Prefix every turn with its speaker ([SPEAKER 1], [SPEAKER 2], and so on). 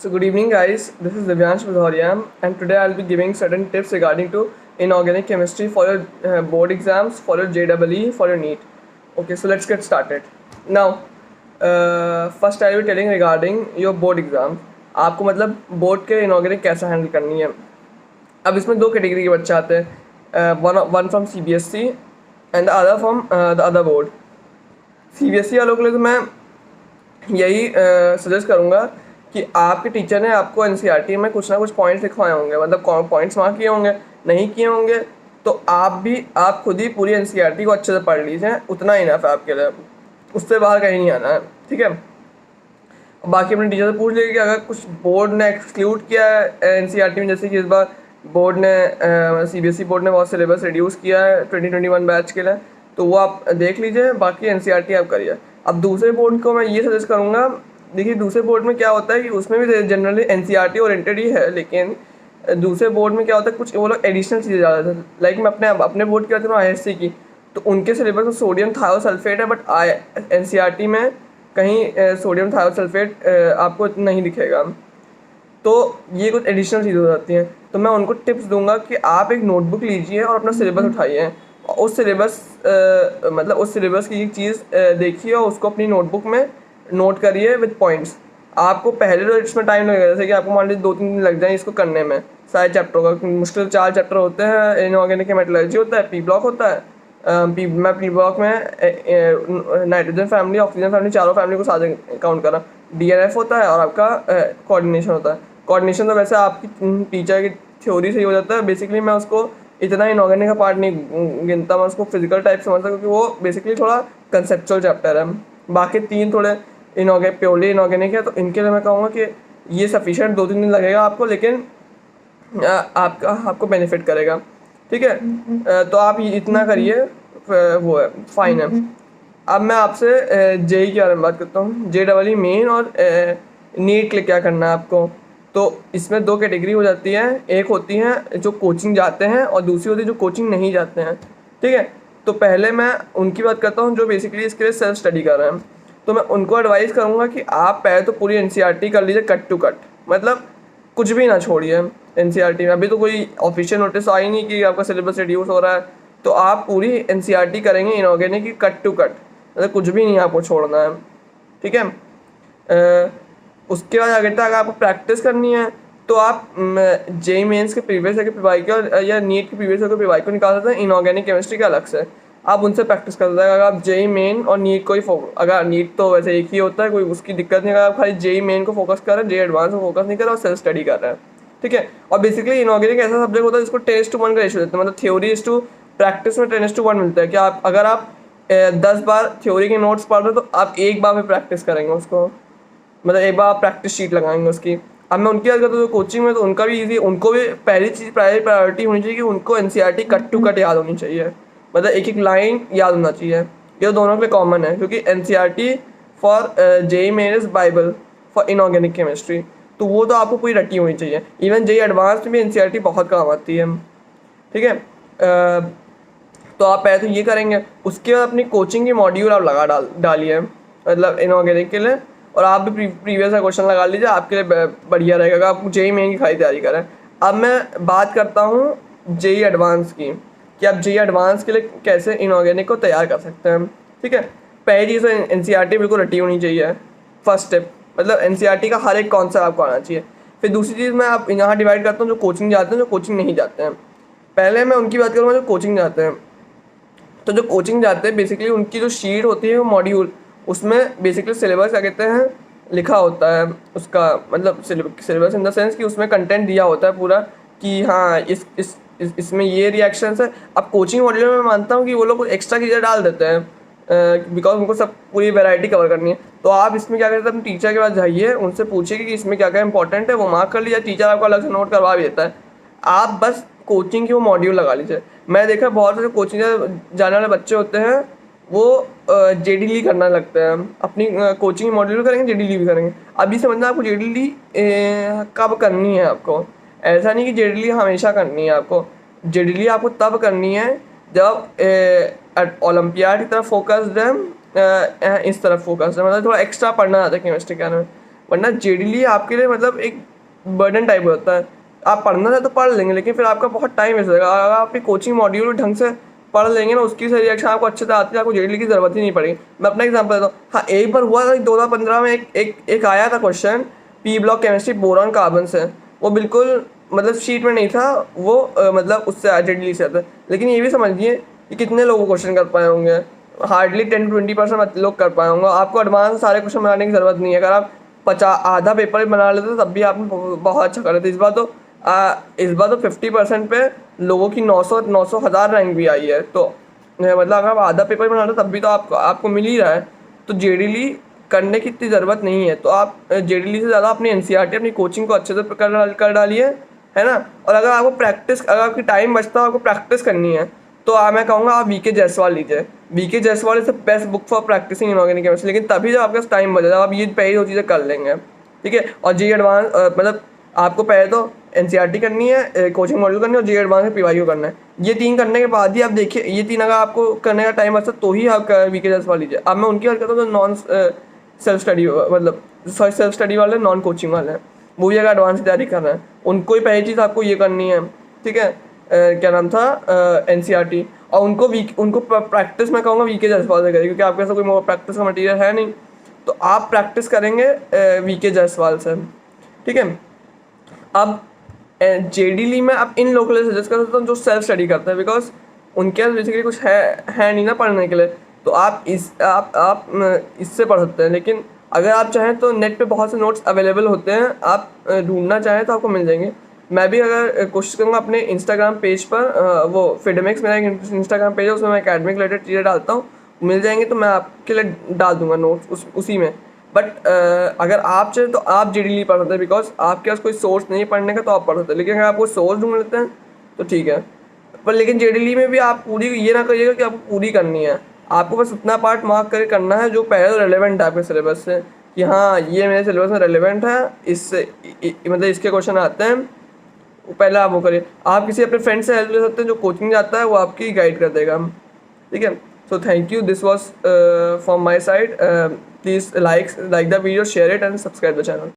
[SPEAKER 1] So good evening guys, this is Divyansh Bhadauria and today I'll be giving certain tips regarding to inorganic chemistry for your board exams, for your JEE, for your NEET. Okay, so let's get started. Now, first I'll be telling regarding your board exam. आपको मतलब board के inorganic कैसे handle करनी है. अब इसमें दो category के बच्चे आते हैं, one from CBSE and the other from the other board. CBSE वालों के लिए तो मैं यही सजेस्ट करूँगा कि आपके टीचर ने आपको NCERT में कुछ ना कुछ पॉइंट्स लिखवाए होंगे, मतलब पॉइंट्स मार्क किए होंगे. नहीं किए होंगे तो आप खुद ही पूरी NCERT को अच्छे से पढ़ लीजिए, उतना इनफ है आपके लिए, उससे बाहर कहीं नहीं आना है. ठीक है. बाकी अपने टीचर से पूछ लीजिए कि अगर कुछ बोर्ड ने एक्सक्लूड किया है NCERT में, जैसे कि इस बार बोर्ड ने CBSE बोर्ड ने बहुत सिलेबस रिड्यूस किया है 2021 बैच के लिए, तो वो आप देख लीजिए. बाकी NCERT आप करिए. अब दूसरे बोर्ड को मैं ये सजेस्ट करूँगा, देखिए दूसरे बोर्ड में क्या होता है कि उसमें भी जनरली NCERT ओरिएंटेड ही है, लेकिन दूसरे बोर्ड में क्या होता है, कुछ वो लोग एडिशनल चीज़ें ज़्यादा थे. लाइक मैं अपने बोर्ड की बात करूँ ISC की, तो उनके सिलेबस में सोडियम थायोसल्फेट है, बट NCERT में कहीं सोडियम थायोसल्फेट आपको नहीं दिखेगा. तो ये कुछ एडिशनल चीज़ें हो जाती हैं. तो मैं उनको टिप्स दूंगा कि आप एक नोटबुक लीजिए और अपना सिलेबस उठाइए, उस सिलेबस की एक चीज़ देखिए और उसको अपनी नोटबुक में नोट करिए विद पॉइंट्स. आपको पहले तो इसमें टाइम लगेगा, जैसे कि आपको मान लीजिए 2-3 दिन लग जाए इसको करने में. सारे चैप्टरों का मुश्किल 4 चैप्टर होते हैं. इनऑर्गेनिक मेटलर्जी होता है, P ब्लॉक होता है. P ब्लॉक में नाइट्रोजन फैमिली, ऑक्सीजन फैमिली, चारों फैमिली को साथ काउंट करा. DNF होता है और आपका कोऑर्डिनेशन होता है. कोऑर्डिनेशन तो वैसे आपकी टीचर की थ्योरी से ही हो जाता है. बेसिकली मैं उसको इतना इनऑर्गेनिक का पार्ट नहीं गिनता, मैं उसको फिजिकल टाइप समझता हूँ, क्योंकि वो बेसिकली थोड़ा कंसेप्चुअल चैप्टर है. बाकी 3 थोड़े प्योरली इनऑर्गेनिक है, तो इनके लिए मैं कहूँगा कि ये सफिशिएंट 2-3 दिन लगेगा आपको, लेकिन आपको बेनिफिट करेगा. ठीक है. तो आप इतना करिए, वो है फाइन है. अब मैं आपसे JEE के बारे में बात करता हूँ. JEE मेन और नीट के लिए क्या करना है आपको. तो इसमें 2 कैटेगरी हो जाती है. एक होती है जो कोचिंग जाते हैं और दूसरी होती है जो कोचिंग नहीं जाते हैं. ठीक है. तो पहले मैं उनकी बात करता हूँ जो बेसिकली इसके लिए सेल्फ स्टडी कर रहे हैं. तो मैं उनको एडवाइस करूँगा कि आप पहले तो पूरी NCERT कर लीजिए कट टू कट, मतलब कुछ भी ना छोड़िए NCERT में. अभी तो कोई ऑफिशियल नोटिस आई नहीं कि आपका सिलेबस रिड्यूस हो रहा है, तो आप पूरी NCERT करेंगे इनऑर्गेनिक की कट टू कट, मतलब कुछ भी नहीं आपको छोड़ना है. ठीक है. उसके बाद अगर तक आपको प्रैक्टिस करनी है तो आप JEE मेंस के प्रीवियस ईयर के PY के या नीट के प्रीवियस ईयर के PY को निकाल सकते हैं इनऑर्गेनिक केमिस्ट्री के अलग से. आप उनसे प्रैक्टिस कर सकते हैं. अगर आप JEE मेन और नीट को ही अगर नीट तो वैसे एक ही होता है, कोई उसकी दिक्कत नहीं. अगर आप खाली JEE मेन को फोकस कर रहे हैं, JEE एडवांस को फोकस नहीं कर रहे और सेल्फ स्टडी कर रहे हैं. ठीक है. और बेसिकली इनऑर्गेनिक ऐसा सब्जेक्ट होता है जिसको 10:1 का रेशियो देते हैं, मतलब थ्योरी इज टू प्रैक्टिस में 10:1 मिलता है. कि अगर आप 10 बार थ्योरी के नोट्स पढ़ रहे हो तो आप एक बार में प्रैक्टिस करेंगे उसको, मतलब एक बार आप प्रैक्टिस शीट लगाएंगे उसकी. अब मैं उनकी बात करता हूँ कोचिंग में, तो उनका भी ईजी, उनको भी पहली चीज़ प्रायोरिटी होनी चाहिए कि उनको NCERT कट टू कट याद होनी चाहिए, मतलब एक एक लाइन याद होना चाहिए. ये दोनों के लिए कॉमन है, क्योंकि NCERT for JEE main is Bible for inorganic chemistry. तो वो तो आपको पूरी रटी होनी चाहिए. इवन JEE एडवांस में भी NCERT बहुत काम आती है. ठीक है. तो आप पहले तो ये करेंगे. उसके बाद अपनी कोचिंग की मॉड्यूल आप डालिए, मतलब इनऑर्गेनिक के लिए. और आप भी प्रीवियस का क्वेश्चन लगा लीजिए, आपके लिए बढ़िया रहेगा अगर आप JEE मेन की खाली तैयारी करें. अब मैं बात करता हूँ JEE एडवांस की, कि आप JEE एडवांस के लिए कैसे इनऑर्गेनिक को तैयार कर सकते हैं. ठीक है. पहली चीज़ तो NCERT बिल्कुल रटी होनी चाहिए, फर्स्ट स्टेप, मतलब NCERT का हर एक कॉन्सेप्ट आपको आना चाहिए. फिर दूसरी चीज़ मैं आप यहाँ डिवाइड करता हूँ जो कोचिंग जाते हैं, जो कोचिंग नहीं जाते हैं. पहले मैं उनकी बात करूँगा जो कोचिंग जाते हैं. तो जो कोचिंग जाते हैं बेसिकली उनकी जो शीट होती है वो मॉड्यूल, उसमें बेसिकली सिलेबस क्या कहते हैं लिखा होता है उसका, मतलब सिलेबस इन द सेंस कि उसमें कंटेंट दिया होता है पूरा कि हाँ इसमें ये रिएक्शंस है. अब कोचिंग मॉड्यूल में मैं मानता हूँ कि वो लोग एक्स्ट्रा चीज़ें डाल देते हैं, बिकॉज उनको सब पूरी वैरायटी कवर करनी है. तो आप इसमें क्या करते हैं, अपने टीचर के पास जाइए, उनसे पूछिए कि इसमें क्या क्या इंपॉर्टेंट है, वो मार्क कर लीजिए. टीचर आपको अलग से नोट करवा भी देता है. आप बस कोचिंग की वो मॉड्यूल लगा लीजिए. मैं देखा बहुत सारे कोचिंग जाने वाले बच्चे होते हैं, वो JEE करना लगते हैं. अपनी कोचिंग मॉड्यूल करेंगे, JEE भी करेंगे. अभी समझना आपको JEE कब करनी है. आपको ऐसा नहीं कि JEE हमेशा करनी है. आपको JEE आपको तब करनी है जब ओलंपियाड की तरफ फोकस्ड है, इस तरफ फोकस्ड है, मतलब थोड़ा एक्स्ट्रा पढ़ना चाहता है केमिस्ट्री के बारे में. वरना जेडीली आपके लिए मतलब एक बर्डन टाइप होता है। आप पढ़ना है तो पढ़ लेंगे, लेकिन फिर आपका बहुत टाइम वेस्ट होगा। अगर आप कोचिंग मॉड्यूल ढंग से पढ़ लेंगे ना, उसकी से रिएक्शन आपको अच्छे से आती है, आपको जेडीली की जरूरत ही नहीं पड़ेगी। मैं अपना एग्जांपल देता हूँ। हाँ, एक बार हुआ था 2015 में एक आया था question, P block chemistry boron carbon से। वो बिल्कुल मतलब शीट में नहीं था, वो मतलब उससे आया, जेडीली से आता। लेकिन ये भी समझिए कि कितने लोग क्वेश्चन कर पाए होंगे, हार्डली 10-20% लोग कर पाए होंगे। आपको एडवांस सारे क्वेश्चन बनाने की जरूरत नहीं है। अगर आप 50 आधा पेपर बना लेते तो तब भी आपने बहुत अच्छा कर लेते। इस बार तो 50% पे लोगों की 900 1000 रैंक भी आई है। तो मतलब अगर आप आधा पेपर बना रहे हो तब भी तो आपको मिल ही रहा है। तो जेडीली करने की इतनी ज़रूरत नहीं है। तो आप जेडीली से ज़्यादा अपनी एनसीईआरटी अपनी कोचिंग को अच्छे से कर डालिए, है ना। और अगर आपकी टाइम बचता है, आपको प्रैक्टिस करनी है, तो मैं कहूँगा आप वीके जायसवाल लीजिए। VK Jaiswal is the best book for practising inorganic chemistry. लेकिन तभी जब आपके पास टाइम बचेगा, आप ये पहले 2 चीज़ें कर लेंगे, ठीक है। और जी एडवांस मतलब आपको पहले तो एनसीईआरटी करनी है, कोचिंग मॉड्यूल करनी है, और जी एडवांस में पीवाईक्यू करना है। ये 3 करने के बाद ही आप देखिए, ये 3 अगर आपको करने का टाइम बचता तो ही आप वीके जायसवाल लीजिए। अब मैं उनकी बात करता हूँ तो नॉन सेल्फ स्टडी मतलब सेल्फ स्टडी वाले, नॉन कोचिंग वाले हैं, वो भी अगर एडवांस की तैयारी कर रहे हैं, उनको ही पहली चीज़ आपको ये करनी है, ठीक है। क्या नाम था, एनसीईआरटी। और उनको प्रैक्टिस मैं कहूँगा वीके जायसवाल से करें, क्योंकि आपके पास कोई प्रैक्टिस का मटेरियल है नहीं। तो आप प्रैक्टिस करेंगे वीके जायसवाल से, ठीक है। अब जेडीली में आप इन लोगों के लिए सजेस्ट कर सकता हूँ जो सेल्फ स्टडी करते हैं, बिकॉज उनके पास बेसिकली कुछ है नहीं ना पढ़ने के लिए। तो आप इससे पढ़ सकते हैं। लेकिन अगर आप चाहें तो नेट पे बहुत से नोट्स अवेलेबल होते हैं, आप ढूंढना चाहें तो आपको मिल जाएंगे। मैं भी अगर कोशिश करूँगा अपने इंस्टाग्राम पेज पर, वो फिडमेक्स मेरा एक इंस्टाग्राम पेज है, उसमें मैं एकेडमिक रिलेटेड चीज़ें डालता हूँ, मिल जाएंगे तो मैं आपके लिए डाल दूंगा नोट्स उसी में। बट अगर आप चाहें तो आप जेडीली पढ़ सकते हैं, बिकॉज आपके पास कोई सोर्स नहीं है पढ़ने का, तो आप पढ़ सकते हैं। लेकिन अगर आप कोई सोर्स ढूंढ लेते हैं तो ठीक है। पर लेकिन जेडीली में भी आप पूरी ये ना करिएगा कि आपको पूरी करनी है। आपको बस उतना पार्ट मार्क करके करना है जो पहले रेलेवेंट है आपके सिलेबस से, कि हाँ ये मेरे सिलेबस में रेलेवेंट है, इससे मतलब इसके क्वेश्चन आते हैं, वो पहले आप वो करिए। आप किसी अपने फ्रेंड से हेल्प ले सकते हैं जो कोचिंग जाता है, वो आपकी गाइड कर देगा, ठीक है। So thank you, this was from my side. Please like the video, share it and subscribe the channel.